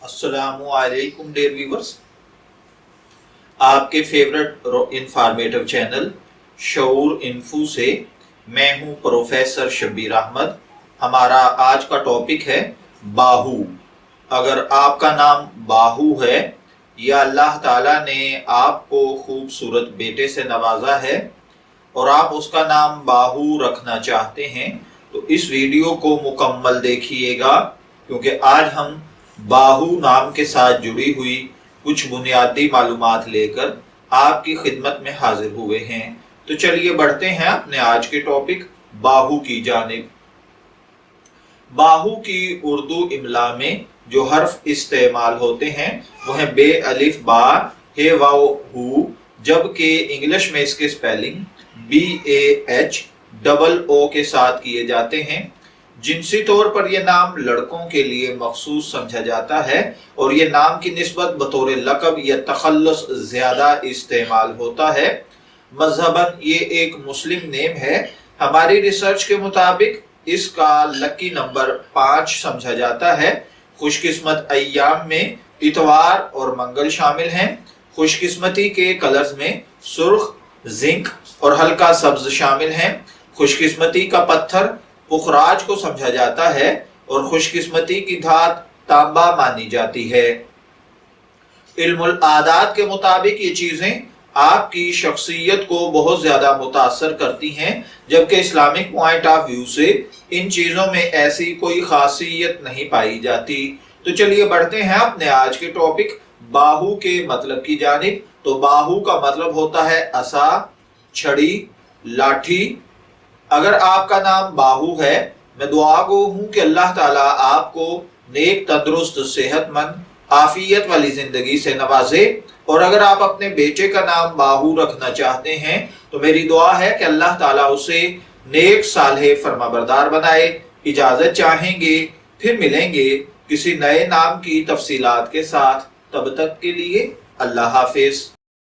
अस्सलामुअलैकुम dear viewers, आपके favourite informative channel शऊर info से मैं हूं प्रोफेसर शब्बीर अहमद। हमारा आज का टॉपिक है बाहू। अगर आपका नाम बाहू है या अल्लाह ताला ने आपको खूबसूरत बेटे से नवाजा है और आप उसका नाम बाहू रखना चाहते हैं तो इस वीडियो को मुकम्मल देखिएगा, क्योंकि आज हम बाहू नाम के साथ जुड़ी हुई कुछ बुनियादी मालूमात लेकर आपकी खिदमत में हाजिर हुए हैं। तो चलिए बढ़ते हैं अपने आज के टॉपिक बाहू की जानिब। बाहू की उर्दू इमला में जो हर्फ इस्तेमाल होते हैं वो है बे, अलिफ, बा, हे, वाओ, हू, जबकि इंग्लिश में इसके स्पेलिंग BAH के साथ किए जाते हैं। जिनसी तौर पर यह नाम लड़कों के लिए मखसूस समझा जाता है और यह नाम की निस्बत बतौर लक़ब या तखल्लुस ज्यादा इस्तेमाल होता है। मजहबन ये एक मुस्लिम नेम है। हमारी रिसर्च के मुताबिक इसका लकी नंबर 5 समझा जाता है। खुशकिस्मत अय्याम में इतवार और मंगल शामिल हैं। खुशकिस्मती के कलर्स में सुर्ख, जिंक और हल्का सब्ज शामिल हैं। खुशकिस्मती का पत्थर पुखराज को समझा जाता है और खुशकिस्मती की धात तांबा मानी जाती है। इल्मुल आदात के मुताबिक ये चीजें आपकी शख्सियत को बहुत ज्यादा मुतासर करती हैं, जबकि इस्लामिक पॉइंट ऑफ व्यू से इन चीजों में ऐसी कोई खासियत नहीं पाई जाती। तो चलिए बढ़ते हैं अपने आज के टॉपिक बाहू के मतलब की जानिब। तो बाहू का मतलब होता है असा, छड़ी, लाठी। अगर आपका नाम बाहू है, मैं दुआ गो हूं कि अल्लाह ताला आपको नेक, तंदुरुस्त, सेहतमंद, आफियत वाली जिंदगी से नवाजे। और अगर आप अपने बेटे का नाम बाहू रखना चाहते हैं तो मेरी दुआ है कि अल्लाह ताला उसे नेक, सालेह, फरमाबरदार बनाए। इजाजत चाहेंगे, फिर मिलेंगे किसी नए नाम की तफसीलात के साथ। तब तक के लिए अल्लाह हाफिज।